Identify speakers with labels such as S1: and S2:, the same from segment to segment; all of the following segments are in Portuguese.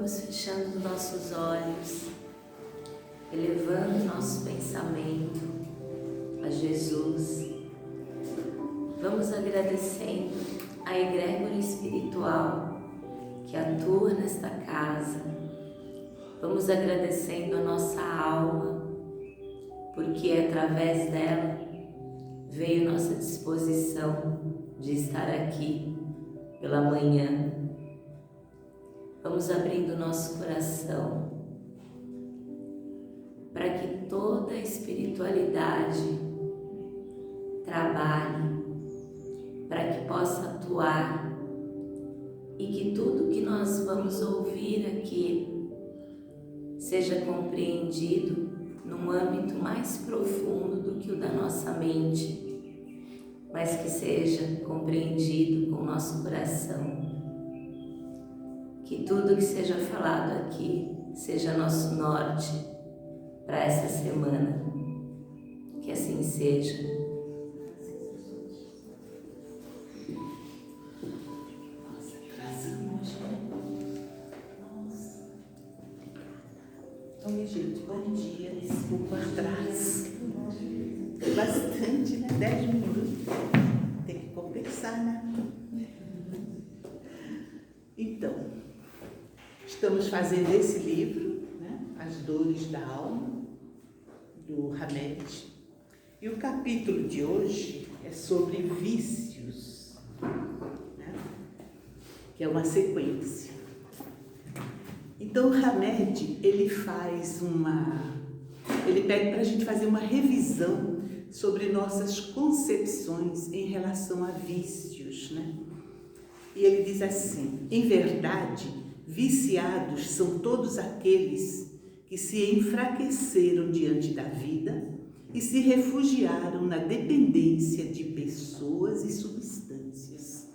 S1: Vamos fechando nossos olhos, elevando nosso pensamento a Jesus. Vamos agradecendo a egrégora espiritual que atua nesta casa. Vamos agradecendo a nossa alma, porque é através dela veio nossa disposição de estar aqui pela manhã. Vamos abrindo nosso coração para que toda a espiritualidade trabalhe, para que possa atuar e que tudo que nós vamos ouvir aqui seja compreendido num âmbito mais profundo do que o da nossa mente, mas que seja compreendido com o nosso coração. Que tudo que seja falado aqui seja nosso norte para essa semana. Que assim seja.
S2: Oi, gente, bom dia. Desculpa atrás. Bastante, né? 10 minutos. Tem que conversar, né? Então, estamos fazendo esse livro, né? As Dores da Alma, do Hamed. E o capítulo de hoje é sobre vícios, né? Que é uma sequência. Então o Hamed, ele pede para a gente fazer uma revisão sobre nossas concepções em relação a vícios, né? E ele diz assim: em verdade, viciados são todos aqueles que se enfraqueceram diante da vida e se refugiaram na dependência de pessoas e substâncias.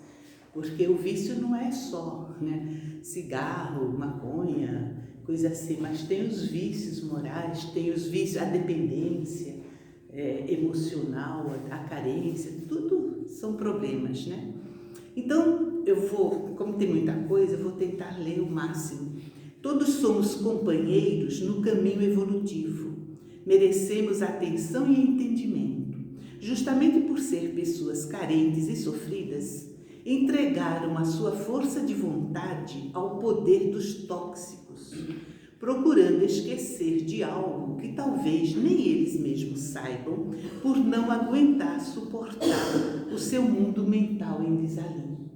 S2: Porque o vício não é só, né, cigarro, maconha, coisa assim, mas tem os vícios morais, tem os vícios, a dependência emocional, a carência, tudo são problemas, né? Então, como tem muita coisa, eu vou tentar ler o máximo. Todos somos companheiros no caminho evolutivo. Merecemos atenção e entendimento. Justamente por ser pessoas carentes e sofridas, entregaram a sua força de vontade ao poder dos tóxicos, procurando esquecer de algo que talvez nem eles mesmos saibam, por não aguentar suportar o seu mundo mental em desalinho.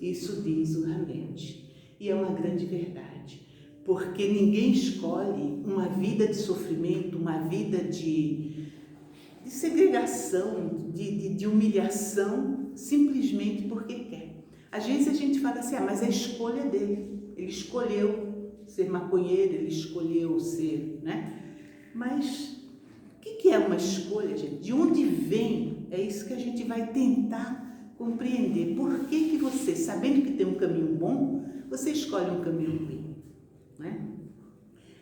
S2: Isso diz o Hamed, e é uma grande verdade, porque ninguém escolhe uma vida de sofrimento, uma vida de segregação, de humilhação, simplesmente porque quer. Às vezes a gente fala assim, mas é a escolha dele, ele escolheu ser maconheiro, ele escolheu ser, né? Mas o que é uma escolha, gente? De onde vem? É isso que a gente vai tentar compreender. Por que você, sabendo que tem um caminho bom, você escolhe um caminho ruim, né?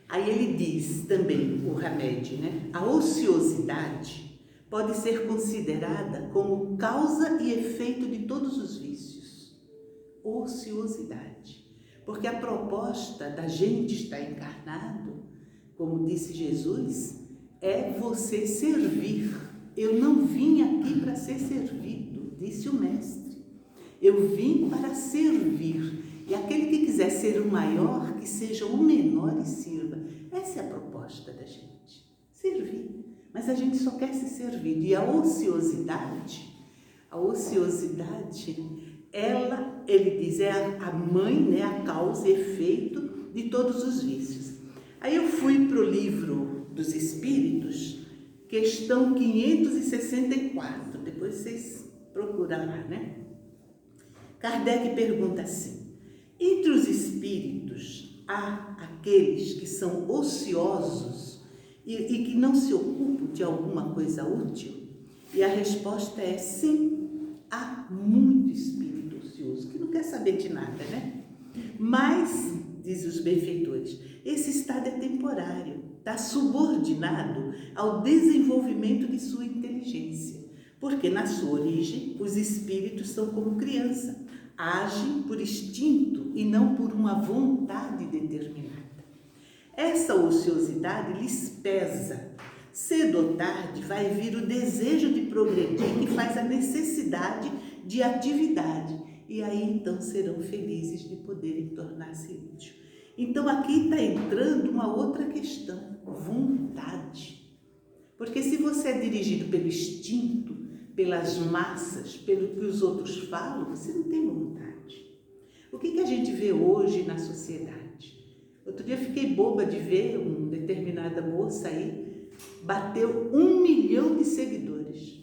S2: Aí ele diz também, o Hamed, né? A ociosidade pode ser considerada como causa e efeito de todos os vícios. Ociosidade. Porque a proposta da gente estar encarnado, como disse Jesus, é você servir. Eu não vim aqui para ser servido, disse o Mestre. Eu vim para servir. E aquele que quiser ser o maior, que seja o menor e sirva. Essa é a proposta da gente. Servir. Mas a gente só quer ser servido. E a ociosidade, ele diz, é a mãe, né, a causa e efeito de todos os vícios. Aí eu fui para o livro dos Espíritos, questão 564, depois vocês procuram lá, né? Kardec pergunta assim: entre os espíritos há aqueles que são ociosos e que não se ocupam de alguma coisa útil? E a resposta é sim, há muito espírito ocioso, que não quer saber de nada, né? Mas, diz os benfeitores, esse estado é temporário, está subordinado ao desenvolvimento de sua inteligência, porque na sua origem os espíritos são como criança, agem por instinto e não por uma vontade determinada. Essa ociosidade lhes pesa. Cedo ou tarde vai vir o desejo de progredir que faz a necessidade de atividade. E aí então serão felizes de poderem tornar-se úteis. Então aqui está entrando uma outra questão, vontade. Porque se você é dirigido pelo instinto, pelas massas, pelo que os outros falam, você não tem vontade. O que a gente vê hoje na sociedade? Outro dia fiquei boba de ver uma determinada moça aí, bateu 1 milhão de seguidores.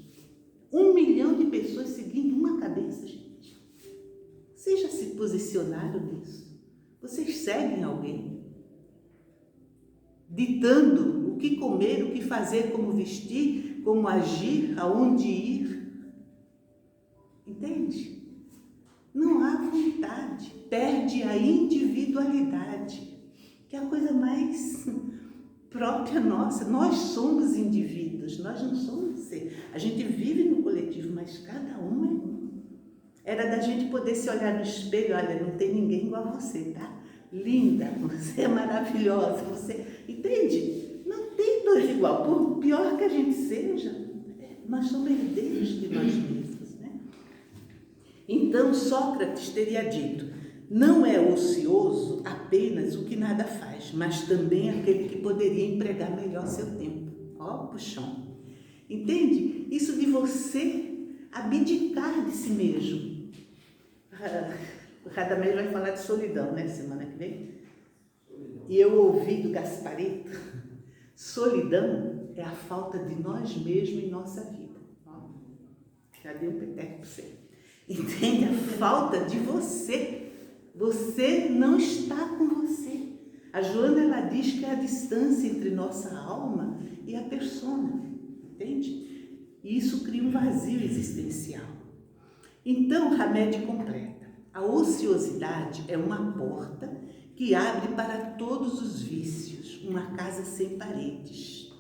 S2: 1 milhão de pessoas seguindo uma cabeça, gente. Vocês já se posicionaram nisso? Vocês seguem alguém? Ditando o que comer, o que fazer, como vestir, como agir, aonde ir. Entende? Não há vontade, perde a individualidade, que é a coisa mais própria nossa. Nós somos indivíduos, nós não somos ser. A gente vive no coletivo, mas cada um é um. Era da gente poder se olhar no espelho, olha, não tem ninguém igual a você, tá? Linda, você é maravilhosa, você... Entende? Não tem dois igual. Por pior que a gente seja, nós somos herdeiros de nós mesmos, né? Então, Sócrates teria dito, não é ocioso apenas o que nada faz, mas também aquele que poderia empregar melhor seu tempo. Ó, puxão. Entende? Isso de você abdicar de si mesmo. O Radamés vai falar de solidão, né, semana que vem? E eu ouvi do Gasparetto, solidão é a falta de nós mesmos em nossa vida. Ó, já dei um peteco para você. Entende? A falta de você. Você não está com você. A Joana, ela diz que é a distância entre nossa alma e a persona. Entende? E isso cria um vazio existencial. Então, Hamed completa. A ociosidade é uma porta que abre para todos os vícios, uma casa sem paredes.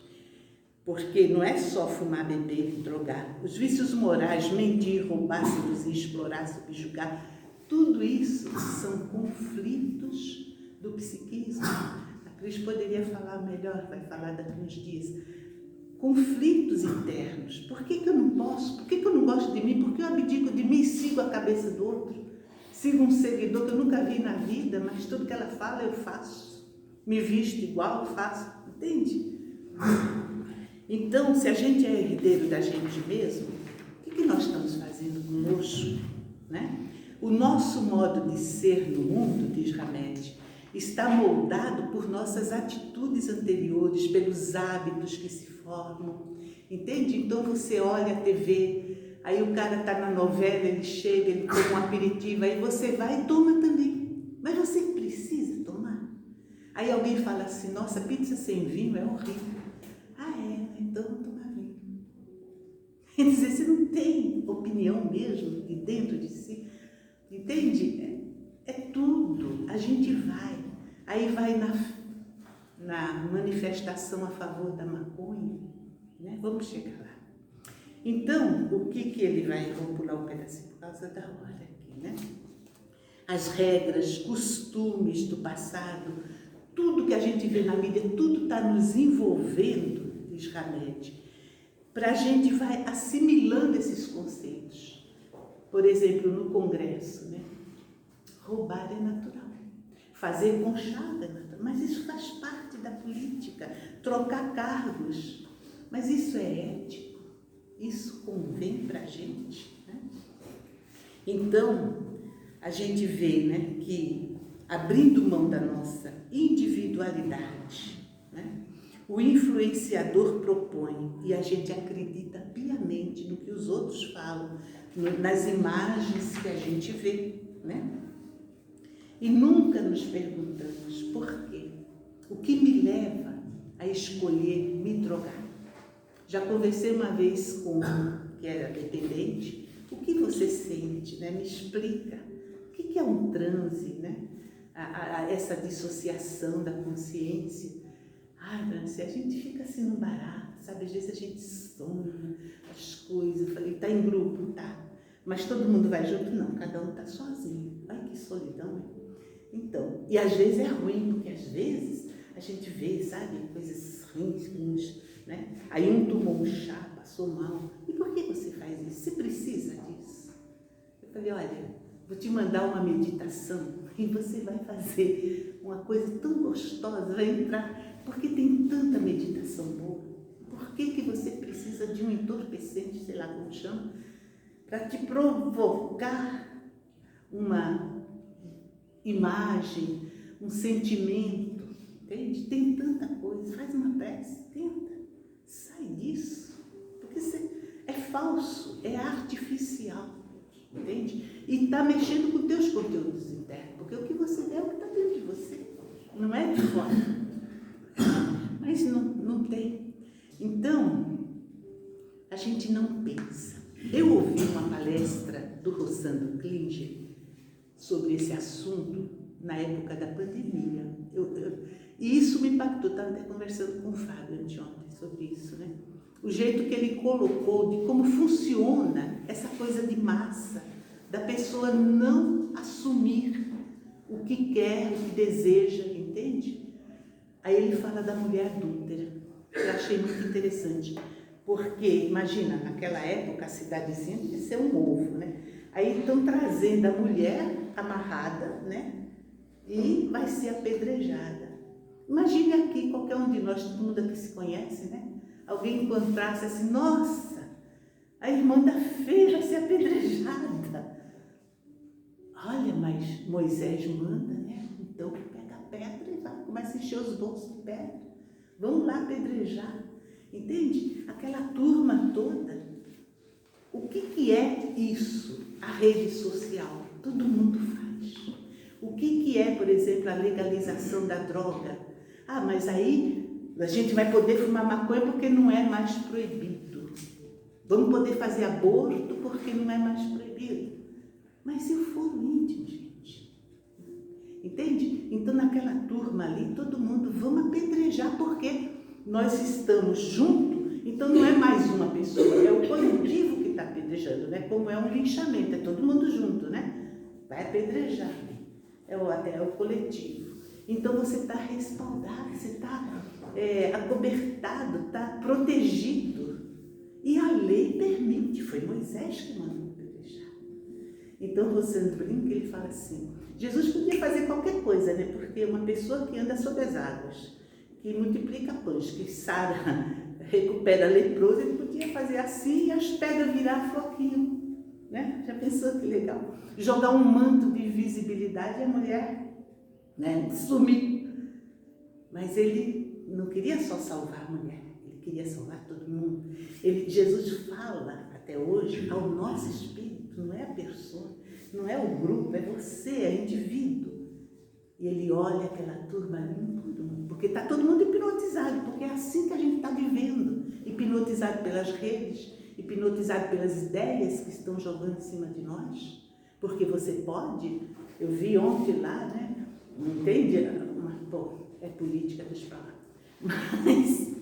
S2: Porque não é só fumar, beber e drogar. Os vícios morais, mentir, roubar, seduzir, explorar, subjugar, tudo isso são conflitos do psiquismo. A Cris poderia falar melhor, vai falar daqui uns dias. Conflitos internos. Por que eu não posso? Por que eu não gosto de mim? Por que eu abdico de mim e sigo a cabeça do outro? Sigo um seguidor que eu nunca vi na vida, mas tudo que ela fala eu faço. Me visto igual, eu faço. Entende? Então, se a gente é herdeiro da gente mesmo, o que nós estamos fazendo conosco? Né? O nosso modo de ser no mundo, diz Hamed, está moldado por nossas atitudes anteriores, pelos hábitos que se formam. Entende? Então você olha a TV, aí o cara está na novela, ele chega, ele toma um aperitivo, aí você vai e toma também. Mas você precisa tomar. Aí alguém fala assim, nossa, pizza sem vinho é horrível. Ah, é? Então vou tomar vinho. Quer dizer, você não tem opinião mesmo de dentro de si. Entende? É tudo. A gente vai. Aí vai na manifestação a favor da maconha, né? Vamos chegar lá. Então, o que ele vai... Vou pular um pedacinho por causa da hora aqui, né? As regras, costumes do passado, tudo que a gente vê na mídia, tudo está nos envolvendo, diz Hamed, para a gente vai assimilando esses conceitos. Por exemplo, no Congresso, né? Roubar é natural. Fazer conchada é natural. Mas isso faz parte da política. Trocar cargos. Mas isso é ético. Isso convém para a gente. Né? Então, a gente vê, né, que abrindo mão da nossa individualidade, né, o influenciador propõe e a gente acredita piamente no que os outros falam, nas imagens que a gente vê, né? E nunca nos perguntamos por quê. O que me leva a escolher me drogar? Já conversei uma vez com que era dependente. O que você sente, né? Me explica. O que é um transe, né? Essa dissociação da consciência. Ai, Nancy, a gente fica assim no barato, sabe? Às vezes a gente sonha as coisas. Eu falei, tá em grupo, tá? Mas todo mundo vai junto? Não, cada um está sozinho. Ai, que solidão, hein? Então, e às vezes é ruim, porque às vezes a gente vê, sabe, coisas ruins, né? Aí um tomou um chá, passou mal. E por que você faz isso? Você precisa disso? Eu falei, olha, vou te mandar uma meditação e você vai fazer uma coisa tão gostosa, vai entrar, porque tem tanta meditação boa. Por que você precisa de um entorpecente, sei lá como chama, para te provocar uma imagem, um sentimento, entende? Tem tanta coisa, faz uma prece, tenta, sai disso, porque é falso, é artificial, entende? E está mexendo com teus conteúdos internos, porque o que você é o que está dentro de você, não é de fora, mas não tem. Então, a gente não pensa. Eu ouvi uma palestra do Rossandro Klinger sobre esse assunto na época da pandemia. E isso me impactou, estava até conversando com o Fábio anteontem sobre isso, né? O jeito que ele colocou de como funciona essa coisa de massa, da pessoa não assumir o que quer, o que deseja, entende? Aí ele fala da mulher adúltera, que eu achei muito interessante, porque, imagina, naquela época a cidadezinha devia ser um ovo, né? Aí estão trazendo a mulher amarrada, né? E vai ser apedrejada. Imagine aqui, qualquer um de nós, todo mundo aqui se conhece, né? Alguém encontrasse assim, nossa, a irmã da Fê vai ser apedrejada. Olha, mas Moisés manda, né? Então pega a pedra e vai, começa a encher os bolsos de pedra. Vamos lá apedrejar. Entende? Aquela turma toda. O que é isso? A rede social. Todo mundo faz. O que é, por exemplo, a legalização da droga? Ah, mas aí a gente vai poder fumar maconha porque não é mais proibido. Vamos poder fazer aborto porque não é mais proibido. Mas e o foro íntimo, gente? Entende? Então, naquela turma ali, todo mundo, vamos apedrejar porque nós estamos juntos, então não é mais uma pessoa, é o coletivo que está apedrejando, né? Como é um linchamento, é todo mundo junto, né? Vai apedrejar, é o coletivo. Então você está respaldado, você está acobertado, está protegido. E a lei permite, foi Moisés que mandou apedrejar. Então você brinca, ele fala assim, Jesus podia fazer qualquer coisa, né? Porque uma pessoa que anda sobre as águas, que multiplica pães, que sara, recupera leproso, ele podia fazer assim e as pedras virar floquinho, né? Já pensou que legal? Jogar um manto de invisibilidade e a mulher, né, sumir. Mas ele não queria só salvar a mulher, ele queria salvar todo mundo. Jesus fala até hoje ao nosso espírito, não é a pessoa, não é o grupo, é você, é indivíduo. E ele olha aquela turma ali, todo mundo, porque está todo mundo hipnotizado, porque é assim que a gente está vivendo, hipnotizado pelas redes, hipnotizado pelas ideias que estão jogando em cima de nós, porque você pode, eu vi ontem lá, né, não entende? É política, deixa eu falar, mas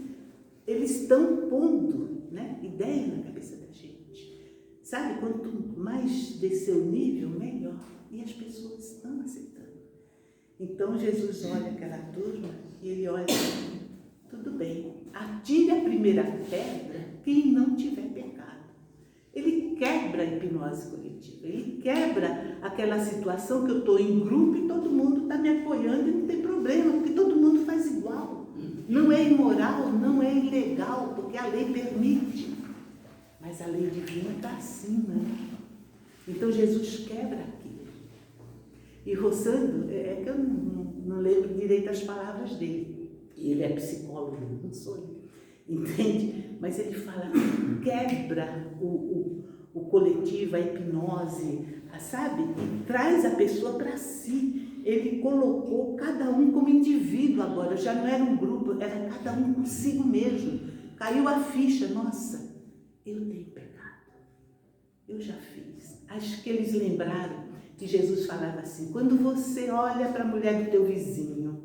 S2: eles estão pondo, né, ideia na cabeça da gente, sabe, quanto mais descer o nível, melhor, e as pessoas estão aceitando. Então Jesus olha aquela turma e ele olha, tudo bem, atire a primeira pedra quem não tiver pecado. Ele quebra a hipnose coletiva, ele quebra aquela situação que eu estou em grupo e todo mundo está me apoiando e não tem problema, porque todo mundo faz igual. Não é imoral, não é ilegal, porque a lei permite, mas a lei divina está acima. Então Jesus quebra aquilo. E Rossandro, é que eu não lembro direito as palavras dele. Ele é psicólogo, não sou eu, entende? Mas ele fala, quebra o coletivo, a hipnose, sabe? E traz a pessoa para si. Ele colocou cada um como indivíduo agora, já não era um grupo, era cada um consigo mesmo. Caiu a ficha, nossa, eu tenho pecado, eu já fiz. Acho que eles lembraram que Jesus falava assim, quando você olha para a mulher do teu vizinho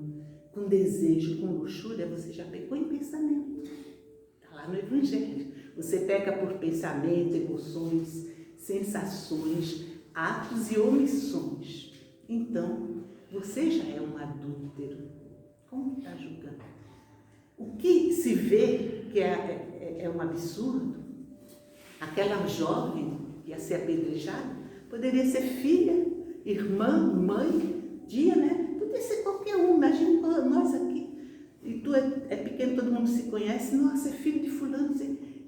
S2: com desejo, com luxúria, você já pecou em pensamento. Está lá no Evangelho. Você peca por pensamento, emoções, sensações, atos e omissões. Então, você já é um adúltero. Como está julgando? O que se vê que é um absurdo, aquela jovem que ia ser apedrejada, poderia ser filha, irmã, mãe, tia, né? Podia ser qualquer um. Imagina nós aqui. E tu é pequeno, todo mundo se conhece. Nossa, é filho de fulano.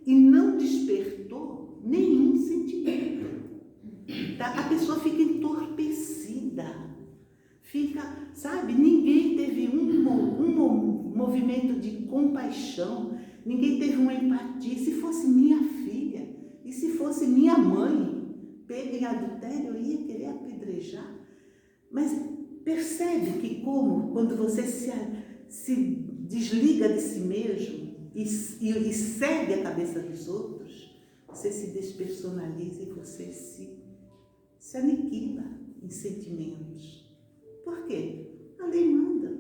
S2: E não despertou nenhum sentimento. Tá? A pessoa fica entorpecida. Fica, sabe? Ninguém teve um movimento de compaixão. Ninguém teve uma empatia. Se fosse minha filha e se fosse minha mãe pega em adultério, eu ia querer apedrejar. Mas percebe que quando você se desliga de si mesmo e segue a cabeça dos outros, você se despersonaliza e você se aniquila em sentimentos. Por quê? A lei manda,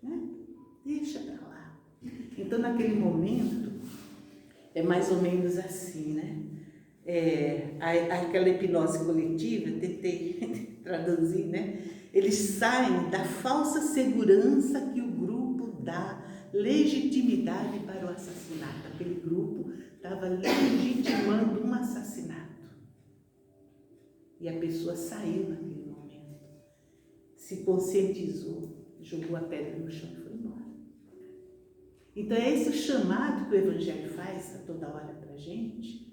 S2: né? Deixa pra lá. Então, naquele momento, é mais ou menos assim, né? Aquela hipnose coletiva, eu tentei traduzir, né? Eles saem da falsa segurança que o grupo dá legitimidade para o assassinato. Aquele grupo estava legitimando um assassinato. E a pessoa saiu naquele momento, se conscientizou, jogou a pedra no chão e foi embora. Então é esse o chamado que o Evangelho faz a toda hora para a gente.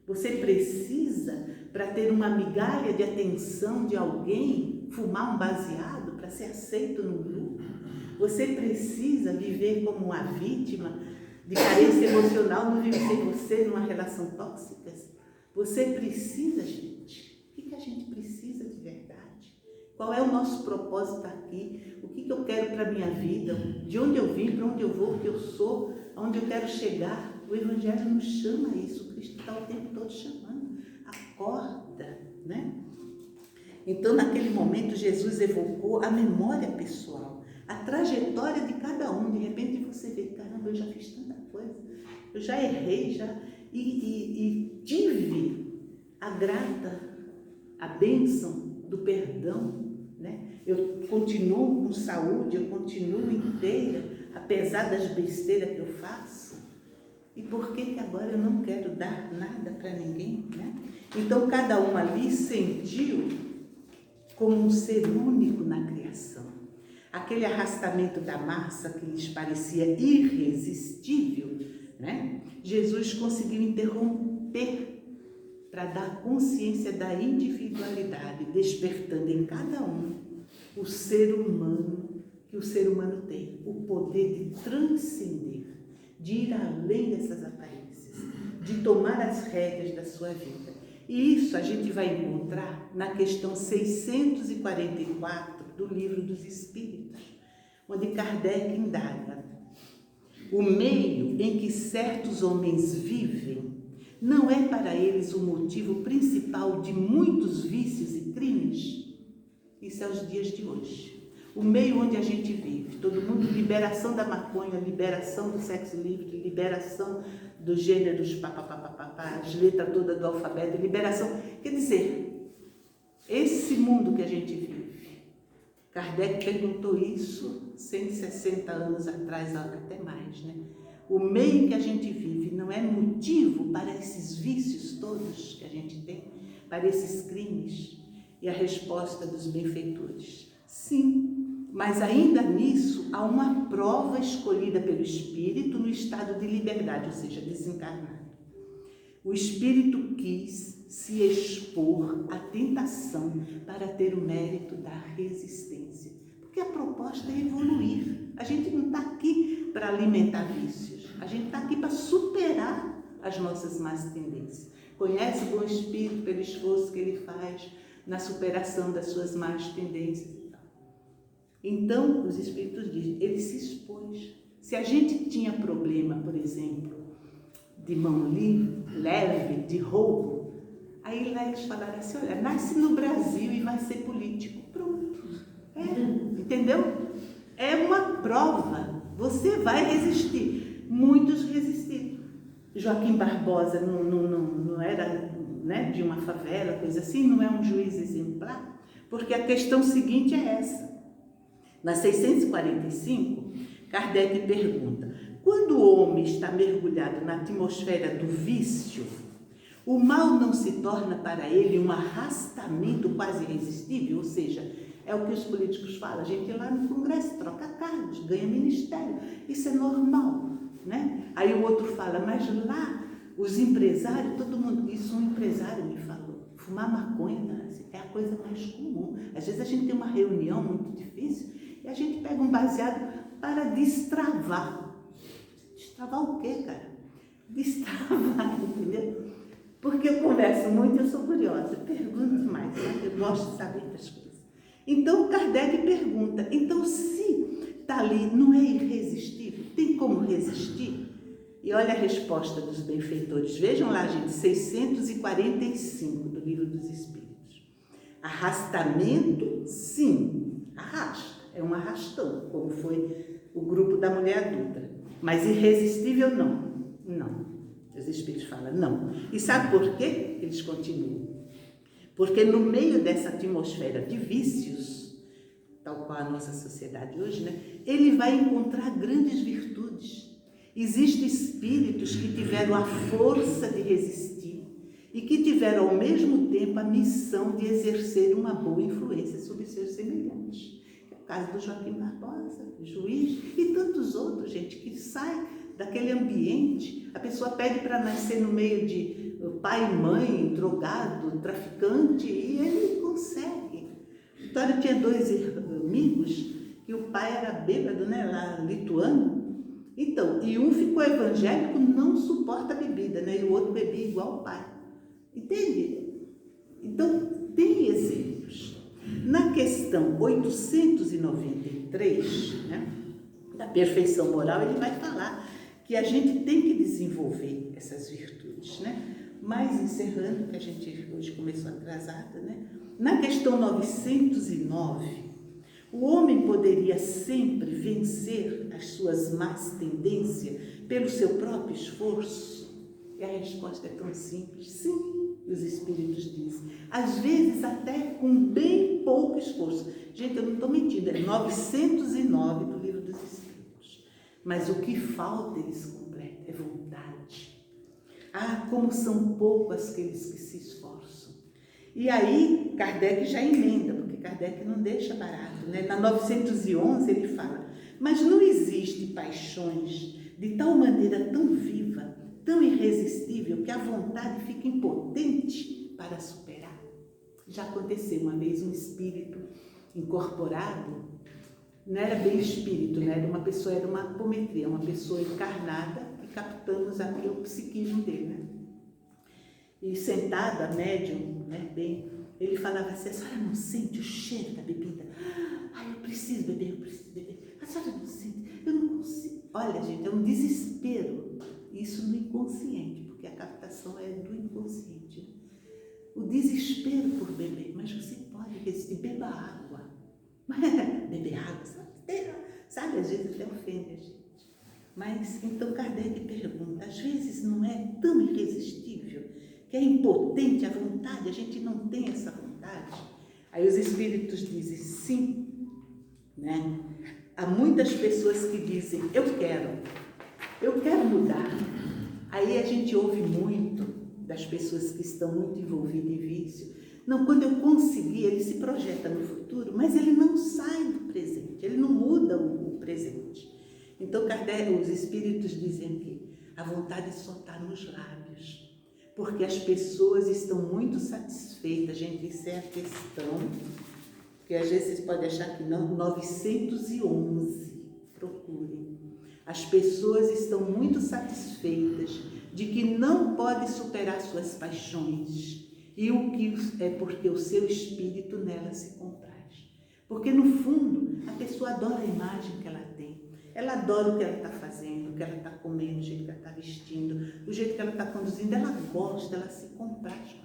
S2: Você precisa, para ter uma migalha de atenção de alguém, fumar um baseado para ser aceito no grupo. Você precisa viver como uma vítima de carência emocional, não viver sem você numa relação tóxica. Você precisa, gente. O que a gente precisa de verdade? Qual é o nosso propósito aqui? O que eu quero para a minha vida? De onde eu vim, para onde eu vou, o que eu sou, aonde eu quero chegar? O Evangelho nos chama a isso. O Cristo está o tempo todo chamando. Acorda, né? Então, naquele momento, Jesus evocou a memória pessoal, a trajetória de cada um. De repente, você vê, caramba, eu já fiz tanta coisa. Eu já errei, e tive a bênção do perdão, né? Eu continuo com saúde, eu continuo inteira, apesar das besteiras que eu faço. E por que agora eu não quero dar nada para ninguém, né? Então, cada um ali sentiu como um ser único na criação. Aquele arrastamento da massa que lhes parecia irresistível, né? Jesus conseguiu interromper para dar consciência da individualidade, despertando em cada um o ser humano, que o ser humano tem, o poder de transcender, de ir além dessas aparências, de tomar as rédeas da sua vida. E isso a gente vai encontrar na questão 644 do Livro dos Espíritos, onde Kardec indaga: o meio em que certos homens vivem não é para eles o motivo principal de muitos vícios e crimes? Isso é os dias de hoje. O meio onde a gente vive, todo mundo, liberação da maconha, liberação do sexo livre, liberação dos gêneros, as letras todas do alfabeto, liberação. Quer dizer, esse mundo que a gente vive, Kardec perguntou isso 160 anos atrás, até mais, né? O meio em que a gente vive não é motivo para esses vícios todos que a gente tem, para esses crimes? E a resposta dos benfeitores: sim, mas ainda nisso há uma prova escolhida pelo Espírito no estado de liberdade, ou seja, desencarnado. O Espírito quis se expor à tentação para ter o mérito da resistência, porque a proposta é evoluir. A gente não está aqui para alimentar vícios, a gente está aqui para superar as nossas más tendências. Conhece o bom Espírito pelo esforço que ele faz na superação das suas más tendências e tal. Então, os Espíritos dizem, ele se expôs. Se a gente tinha problema, por exemplo, de mão leve, de roubo, aí lá eles falaram assim: olha, nasce no Brasil e vai ser político. Pronto. Entendeu? É uma prova. Você vai resistir. Muitos resistiram. Joaquim Barbosa não né, de uma favela, coisa assim, não é um juiz exemplar? Porque a questão seguinte é essa. Na 645, Kardec pergunta: quando o homem está mergulhado na atmosfera do vício, o mal não se torna para ele um arrastamento quase irresistível? Ou seja, é o que os políticos falam, a gente lá no Congresso troca cargos, ganha ministério, isso é normal, né? Aí o outro fala, mas lá os empresários, todo mundo, isso um empresário me falou, fumar maconha é a coisa mais comum. Às vezes a gente tem uma reunião muito difícil e a gente pega um baseado para destravar. Destravar o quê, cara? Destravar, entendeu? Porque eu converso muito, eu sou curiosa, pergunto mais, né? Eu gosto de saber das coisas. Então, Kardec pergunta, então se está ali, não é irresistível? Tem como resistir? E olha a resposta dos benfeitores. Vejam lá, gente, 645 do Livro dos Espíritos. Arrastamento, sim, arrasta. É um arrastão, como foi o grupo da mulher adulta. Mas irresistível, não. Não. Os Espíritos falam, não. E sabe por quê? Eles continuam. Porque no meio dessa atmosfera de vícios, tal qual a nossa sociedade hoje, né, ele vai encontrar grandes virtudes. Existem espíritos que tiveram a força de resistir e que tiveram ao mesmo tempo a missão de exercer uma boa influência sobre seus semelhantes. É o caso do Joaquim Barbosa, juiz, e tantos outros, gente, que saem daquele ambiente. A pessoa pede para nascer no meio de pai e mãe, drogado, traficante, e ele consegue. Vitória tinha 2 amigos, e o pai era bêbado, né, lá, lituano. Então, e um ficou evangélico, não suporta a bebida, né, e o outro bebia igual o pai. Entende? Então, tem exemplos. Na questão 893, né, da perfeição moral, ele vai falar que a gente tem que desenvolver essas virtudes, né? Mas encerrando, que a gente hoje começou atrasada, né? Na questão 909, o homem poderia sempre vencer as suas más tendências pelo seu próprio esforço? E a resposta é tão simples, sim, os Espíritos dizem. Às vezes até com bem pouco esforço. Gente, eu não estou mentindo, é 909 do Livro dos Espíritos. Mas o que falta eles completam é vontade. Ah, como são poucos aqueles que se esforçam. E aí, Kardec já emenda, porque Kardec não deixa barato, né? Na 911 ele fala, mas não existe paixões de tal maneira tão viva, tão irresistível, que a vontade fica impotente para superar. Já aconteceu uma vez um espírito incorporado, não era bem espírito, né? Era uma pessoa, era uma apometria, uma pessoa encarnada, e captamos aqui o psiquismo dele, né? E sentada, médium, né, bem, ele falava assim, a senhora não sente o cheiro da bebida? Ai, eu preciso beber, eu preciso beber. A senhora não sente? Eu não consigo. Olha, gente, é um desespero. Isso no inconsciente, porque a captação é do inconsciente. O desespero por beber, mas você pode resistir, beba água. Beber água, sabe, às vezes até ofende a gente. Mas, então, Kardec pergunta, às vezes não é tão irresistível, que é impotente a vontade, a gente não tem essa vontade? Aí os Espíritos dizem, sim, né? Há muitas pessoas que dizem, eu quero mudar. Aí a gente ouve muito das pessoas que estão muito envolvidas em vício. Não, quando eu conseguir, ele se projeta no futuro, mas ele não sai do presente, ele não muda o presente. Então, Kardec, os Espíritos dizem que a vontade só está nos lábios, porque as pessoas estão muito satisfeitas, gente, isso é a questão, que às vezes vocês podem achar que não, 911, procurem. As pessoas estão muito satisfeitas de que não pode superar suas paixões, e o que é porque o seu espírito nela se compraz. Porque no fundo, a pessoa adora a imagem que ela tem. Ela adora o que ela está fazendo, o que ela está comendo, o jeito que ela está vestindo, o jeito que ela está conduzindo. Ela gosta, ela se compraz.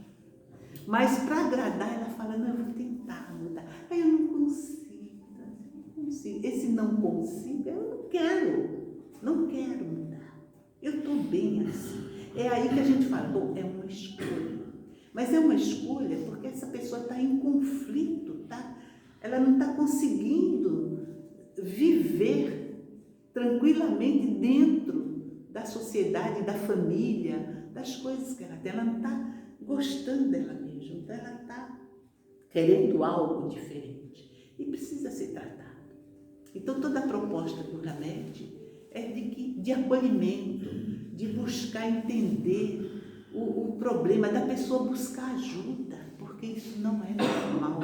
S2: Mas para agradar, ela fala, não, eu vou tentar mudar. Aí eu não consigo, não consigo. Esse não consigo, eu não quero mudar. Eu estou bem assim. É aí que a gente fala, bom, é uma escolha. Mas é uma escolha porque essa pessoa está em conflito, tá? Ela não está conseguindo viver tranquilamente dentro da sociedade, da família, das coisas que ela tem. Ela não está gostando dela mesma, então ela está querendo algo diferente e precisa ser tratada. Então toda a proposta do Hamed é de acolhimento, de buscar entender o problema, da pessoa buscar ajuda, porque isso não é normal,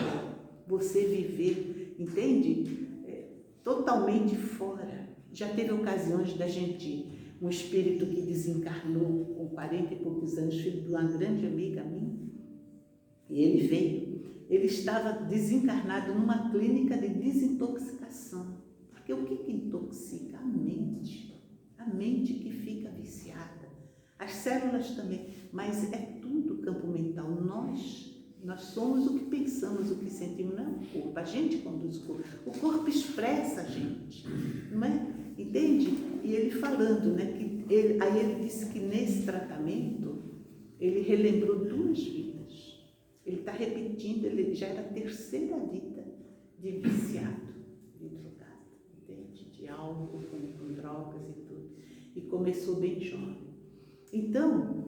S2: você viver, entende? Totalmente fora. Já teve ocasiões da gente, um espírito que desencarnou com 40 e poucos anos, filho de uma grande amiga minha, e ele veio, ele estava desencarnado numa clínica de desintoxicação, porque o que intoxica? A mente que fica viciada, as células também, mas é tudo campo mental. Nós somos o que pensamos, o que sentimos, não é o corpo. A gente conduz o corpo expressa a gente, não é? Entende? E ele falando, né, aí ele disse que nesse tratamento ele relembrou 2 vidas. Ele está repetindo, ele já era a 3ª vida de viciado, de drogado, entende? De álcool, com drogas e tudo. E começou bem jovem. Então,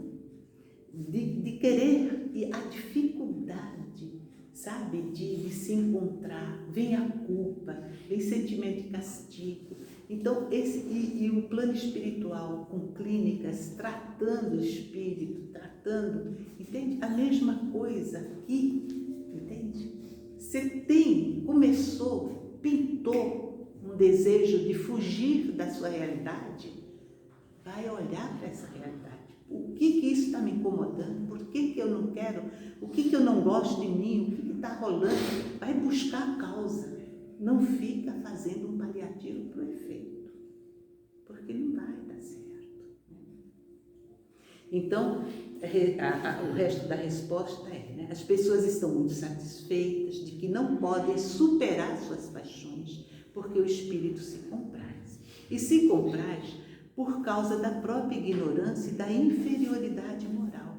S2: de querer, e a dificuldade, sabe, de se encontrar, vem a culpa, vem sentimento de castigo. Então, e o plano espiritual, com clínicas, tratando o espírito, entende? A mesma coisa aqui, entende? Você pintou um desejo de fugir da sua realidade, vai olhar para essa realidade. O que isso está me incomodando? Por que eu não quero? O que eu não gosto de mim? O que está rolando? Vai buscar a causa. Não fica fazendo um paliativo para o efeito, porque não vai dar certo. Então, o resto da resposta é, né? As pessoas estão muito satisfeitas de que não podem superar suas paixões, porque o espírito se compraz. E se compraz por causa da própria ignorância e da inferioridade moral.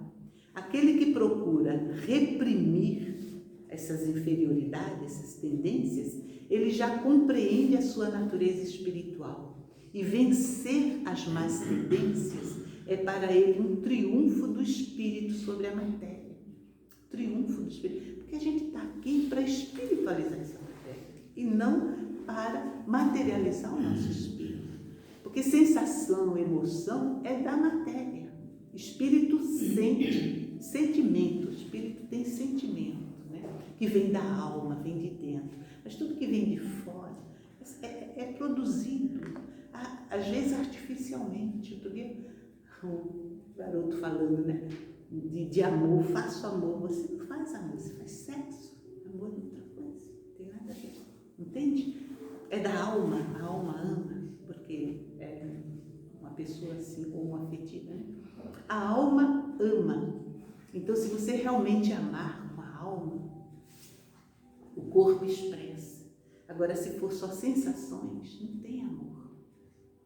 S2: Aquele que procura reprimir essas inferioridades, essas tendências, ele já compreende a sua natureza espiritual. E vencer as más tendências é para ele um triunfo do espírito sobre a matéria. Triunfo do espírito. Porque a gente está aqui para espiritualizar essa matéria e não para materializar o nosso espírito. Porque sensação, emoção é da matéria. Espírito sente, sentimento. O espírito tem sentimento, né? Que vem da alma, vem de dentro. Mas tudo que vem de fora é produzido, às vezes artificialmente. Outro dia, o garoto falando, né? De amor, faço amor. Você não faz amor, você faz sexo. Amor é outra coisa, não tem nada a ver. Entende? É da alma, a alma ama, porque é uma pessoa assim, homoafetiva, né? A alma ama. Então, se você realmente amar com a alma, o corpo expressa. Agora, se for só sensações, não tem amor.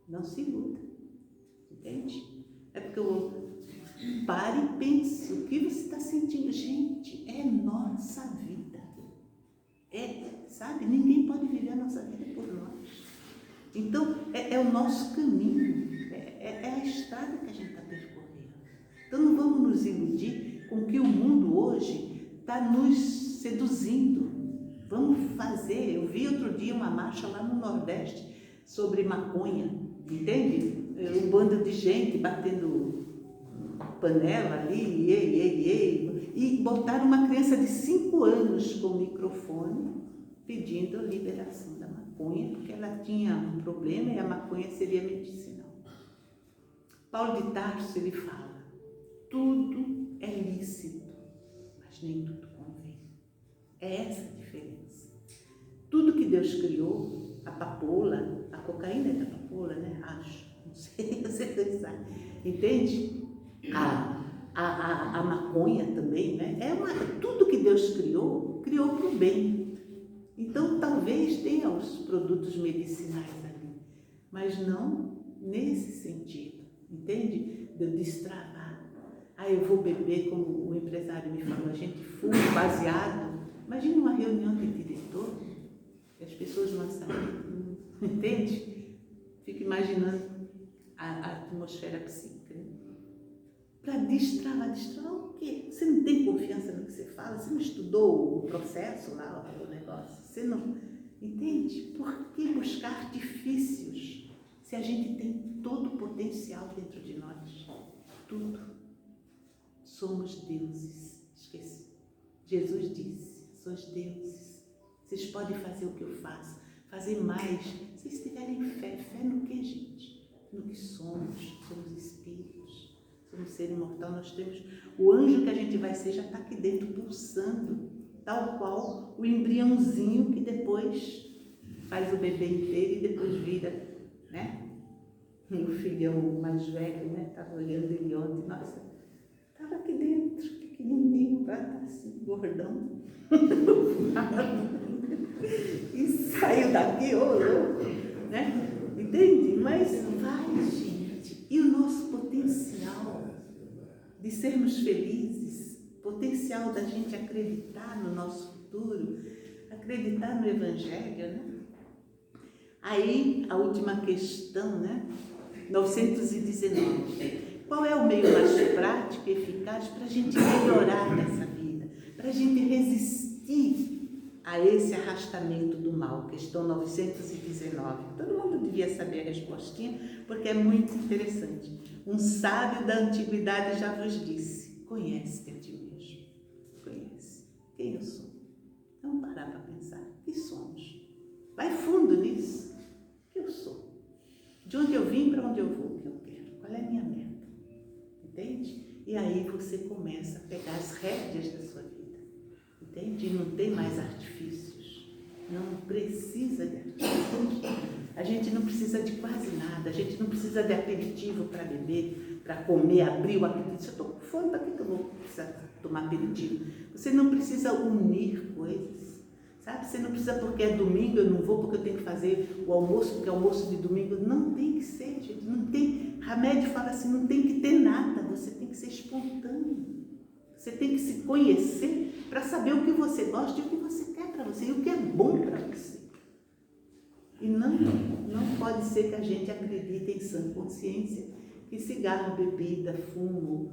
S2: Não se luta. Entende? É porque eu pare e pense o que você está sentindo. Gente, é nossa vida. Sabe? Ninguém pode viver a nossa vida por nós. Então, é o nosso caminho. É a estrada que a gente está percorrendo. Então, não vamos nos iludir com que o mundo hoje está nos seduzindo. Vamos fazer. Eu vi outro dia uma marcha lá no Nordeste sobre maconha, entende? Um bando de gente batendo panela ali, e botaram uma criança de 5 anos com o microfone pedindo a liberação da maconha, porque ela tinha um problema e a maconha seria medicinal. Paulo de Tarso, ele fala, tudo é lícito, mas nem tudo convém. É essa a diferença. Tudo que Deus criou, a papoula, a cocaína é da papoula, né? Acho, não sei, você sabe. Entende? A maconha também, né? Tudo que Deus criou para o bem. Então, talvez tenha os produtos medicinais ali, mas não nesse sentido, entende? De eu destravar. eu vou beber, como o empresário me falou, a gente fuma baseado. Imagina uma reunião de diretor, que as pessoas não sabem, entende? Fico imaginando a atmosfera psíquica. Né? Para destravar o quê? Você não tem confiança no que você fala? Você não estudou o processo lá, o negócio? Você não... Entende? Por que buscar artifícios se a gente tem todo o potencial dentro de nós? Tudo. Somos deuses. Esqueci. Jesus disse, sois deuses. Vocês podem fazer o que eu faço, fazer mais. Se vocês tiverem fé. Fé no que, gente? No que somos. Somos espíritos. Somos ser imortal. Nós temos... O anjo que a gente vai ser já está aqui dentro, pulsando. Tal qual o embriãozinho que depois faz o bebê inteiro e depois vira, né? Meu filhão mais velho, né? Estava olhando ele ontem, nossa, estava aqui dentro, pequenininho, para estar assim, gordão. E saiu daqui, ô louco, né? Entende? Mas vai, gente. E o nosso potencial de sermos felizes, potencial da gente acreditar no nosso futuro, acreditar no Evangelho, né? Aí, a última questão, né? 919. Qual é o meio mais prático e eficaz para a gente melhorar nessa vida? Para a gente resistir a esse arrastamento do mal? Questão 919. Todo mundo devia saber a respostinha, porque é muito interessante. Um sábio da antiguidade já vos disse: conhece-te a ti mesmo. Conhece. Quem eu sou? Vamos parar para pensar. Quem somos? Vai fundo nisso. O que eu sou? De onde eu vim, para onde eu vou? O que eu quero? Qual é a minha meta? Entende? E aí você começa a pegar as rédeas da sua vida. Entende? E não tem mais artifícios. Não precisa de artifícios. A gente não precisa de quase nada. A gente não precisa de aperitivo para beber, para comer, abrir o apetite. Se eu estou com fome, para que eu vou precisar tomar aperitivo? Você não precisa unir coisas. Sabe? Você não precisa porque é domingo, eu não vou porque eu tenho que fazer o almoço, porque é almoço de domingo. Não tem que ser, gente. Não tem. Hamed fala assim, não tem que ter nada. Você tem que ser espontâneo. Você tem que se conhecer para saber o que você gosta e o que você quer para você. E o que é bom para você. E não pode ser que a gente acredite em sã consciência que cigarro, bebida, fumo,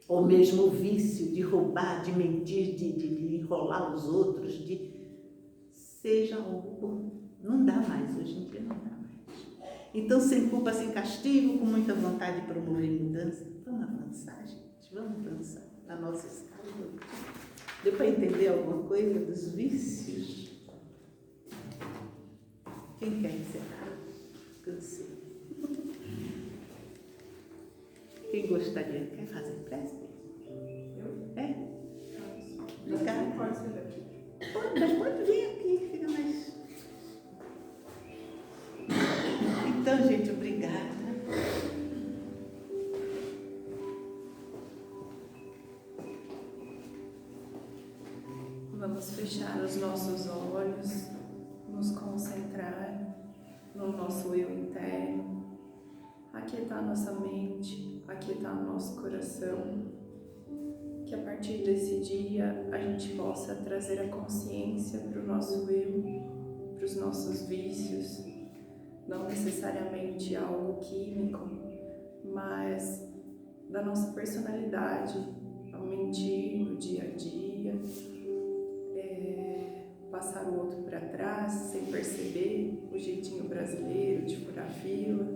S2: ou mesmo o vício de roubar, de mentir, de enrolar os outros, seja algo bom. Não dá mais, hoje em dia não dá mais. Então, sem culpa, sem castigo, com muita vontade de promover mudança, vamos avançar, gente, vamos avançar na nossa escala. Deu para entender alguma coisa dos vícios? Quem quer encerrar? Cansei. Quem gostaria? Quer fazer prece? É? Obrigada. Mas pode vir aqui, fica mais. Então, gente, obrigada.
S3: Vamos fechar os nossos olhos, nos concentrar no nosso eu interno, aquietar nossa mente, aquietar nosso coração, que a partir desse dia a gente possa trazer a consciência para o nosso eu, para os nossos vícios, não necessariamente algo químico, mas da nossa personalidade, ao mentir no dia a dia, passar o outro para trás sem perceber, o jeitinho brasileiro de furar fila,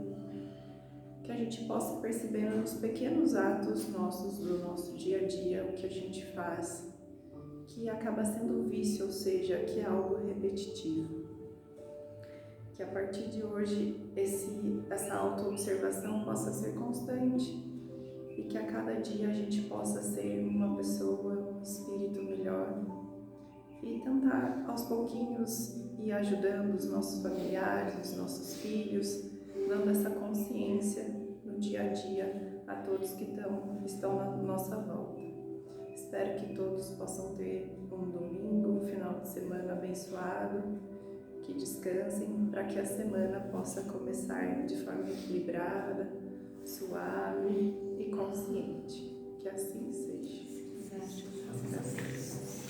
S3: que a gente possa perceber nos pequenos atos nossos do nosso dia a dia, o que a gente faz, que acaba sendo vício, ou seja, que é algo repetitivo. Que a partir de hoje essa autoobservação possa ser constante e que a cada dia a gente possa ser uma pessoa, um espírito melhor e tentar aos pouquinhos ir ajudando os nossos familiares, os nossos filhos, dando essa consciência no dia a dia a todos que estão na nossa volta. Espero que todos possam ter um domingo, um final de semana abençoado, que descansem para que a semana possa começar de forma equilibrada, suave e consciente. Que assim seja.
S2: Graças a Deus.